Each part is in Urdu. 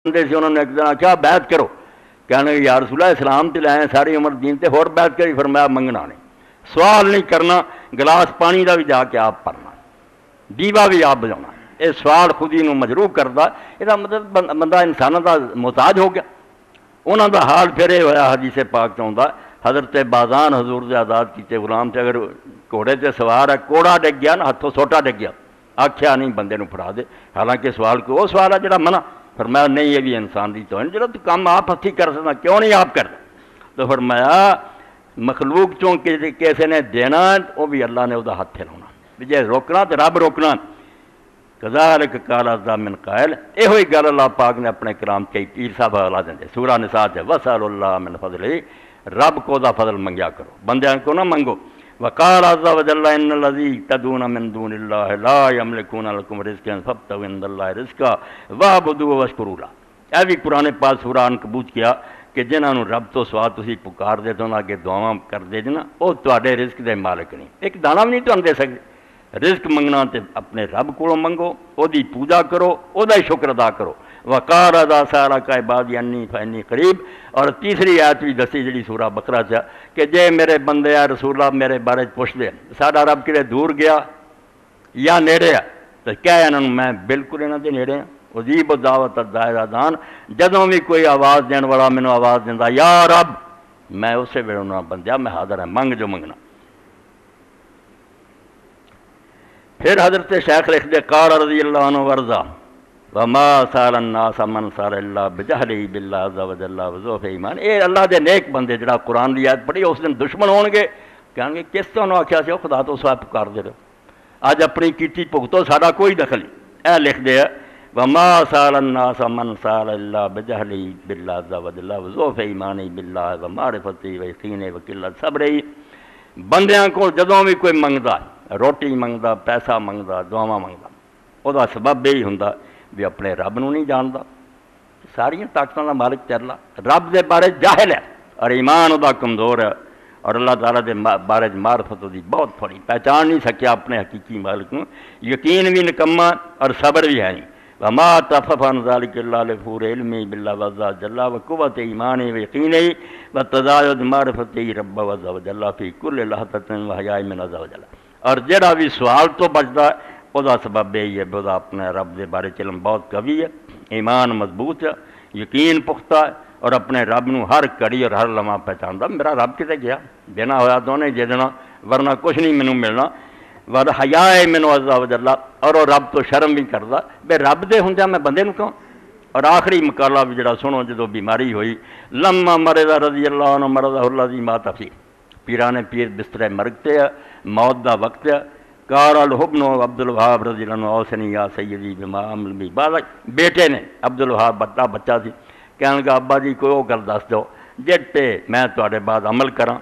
بندے سے انہوں نے ایک دن آخیا بیعت کرو، کہنے یا رسول اللہ اسلام تے لائے ساری عمر دین تے ہور بیعت کری، فرمایا منگنا نہیں، سوال نہیں کرنا، گلاس پانی دا بھی جا کے آپ پڑھنا، دیوا بھی آپ بجانا، یہ سوال خود ہی مجروح کرتا، یہ مطلب بندہ انسانوں کا محتاج ہو گیا۔ انہوں دا حال پھر یہ ہوا حدیث پاک چاہتا حضرت بازان حضور دے آزاد کیتے غلام سے اگر گھوڑے تے سوار ہے کوڑا ڈگ گیا نا ہاتھوں سوٹا ڈگ گیا، آخیا نہیں بندے نو پڑھا دے، حالانکہ سوال کو وہ سوال ہے جڑا منع، فرمایا نہیں یہ بھی انسان دی توہین، جڑا تو کام آپ ہتھی کر سکتا کیوں نہیں آپ کرتا؟ تو فرمایا مخلوق چوں کسی نے دینا وہ بھی اللہ نے وہ ہاتھ لاؤنا، جے روکنا تو رب روکنا۔ کذالک قال عز من قائل، یہ گل اللہ پاک نے اپنے کلام کے پیر صاحب حوالہ دیں سورہ نساء ہے، وسأل اللہ من فضلہ، رب کو دا فضل منگیا کرو، بندیاں کو نہ منگو۔ وقال عز وجل ان الذی تدعون من دون اللہ لا یملکون لکم رزقا فابتغوا عند اللہ رزقا واعبدوہ واشکروا لہ۔ اے بھی قرآن پاک سورہ عنکبوت کیا کہ جنہاں نو رب تو سوا تسی پکار دے تو اگے دعاواں کر دے جنا وہ تواڈے رزق دے مالک نہیں، ایک دانہ بھی نہیں تانوں دے سکدے۔ رزق منگنا تے اپنے رب کو منگو، او دی پوجا کرو، او دا شکر ادا کرو۔ وقال اذا سألک عبادی انی فانی قریب، اور تیسری آیت بھی دسی جڑی سورہ بقرہ سے کہ جے میرے بندے یا رسول اللہ میرے بارے پوچھ دے ساڈا رب کدے دور گیا یا نیڑے ہے، تو کہہ انہوں میں بالکل انہاں دے نیڑے ہاں، اجیب دعوت الداعی اذا دعان، جدوں بھی کوئی آواز دین والا مینوں آواز دیندا یا رب، میں اسے ویلے انہاں بندیا میں حاضر ہاں، منگ جو منگنا۔ پھر حضرت شیخ لکھ دے قال رضی اللہ عنہ ورضا وما سال الناس من سال اللہ بجہلہ باللہ عز وجل وضعف ایمان، اے اللہ دے نیک بندے جڑا قرآن دی آیت پڑھی اس دن دشمن ہون گے، کہیں گے کس طرح آخیا سی خدا تو سوا پکار دے رہے، اج اپنی کیتی بھگتو ساڈا کوئی دخل نہیں۔ اے لکھ دے وما سال الناس من سال اللہ بجہلہ باللہ عز وجل وضعف ایمان باللہ ومعرفت ویقین وقلت صبر، بندیاں کو جدوں بھی کوئی منگدا روٹی منگدا پیسہ منگدا دعاواں منگدا وہ دا سبب یہی ہوندا بھی اپنے رب نو نہیں جاندا، ساریاں طاقتاں دا مالک تے اللہ، رب دے بارے جاہل ہے اور ایمان دا کمزور ہے، اور اللہ تعالیٰ دے بارے معرفت دی بہت تھوڑی، پہچان نہیں سکیا اپنے حقیقی مالک نو، یقین بھی نکما اور صبر بھی ہے نہیں۔ وما تخفف عن ذلك الا لفور علمي بالله عز وجل وقوة ایمان ویقین وتزاید معرفت رب عز وجل فی کل لحظة وحیاء من عز وجل، اور جڑا بھی سوال تو بچدا او دا سبب یہی ہے وہ اپنے رب دے بارے علم بہت قوی ہے، ایمان مضبوط ہے، یقین پختہ ہے، اور اپنے رب نو ہر کڑی اور ہر لمحہ پہچاندا میرا رب کتے گیا، دینا ہویا تو نے دے دینا ورنہ کچھ نہیں مینوں ملنا، ور حیاء من عز وجل، اور وہ رب تو شرم بھی کردا بے رب دے ہوندیاں میں بندے نو کہوں۔ اور آخری مقالہ بھی جڑا سنو جدو بیماری ہوئی لما مرض رضی اللہ عنہ مرضہ الذی مات فیہ، پیران پیر بستر مرگ تے موت دا وقت ہے، قال الحبن عبد الوہاب رضی اللہ عنہ اوصنی یا سیدی بما عمل بی، بعد بیٹے نے عبد الوہاب بچہ سی، کہنے لگا ابا جی کوئی وہ گل دس دو جٹ پہ میں تواڈے بعد عمل کراں،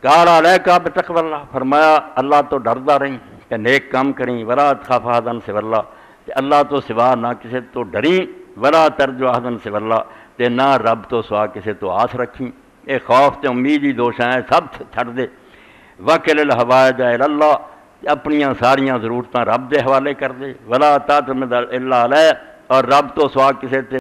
قال علیک بتقوی اللہ، فرمایا اللہ تو ڈردا رہیں کہ نیک کام کریں، ولا تخاف احدا سوی اللہ، کہ اللہ تو سوا نہ کسی تو ڈریں، ولا ترجو احدا سوی اللہ، تے نہ رب تو سوا کسی تو آس رکھیں، اے خوف تے امید ہی دو شائیں سب چھڑ دے، وکل الحوائج الی اللہ، اپنیاں ساریاں ضرورتاں رب دے حوالے کر دے، ولا تعتمد الا علیہ، اور رب تو سوا کسی تے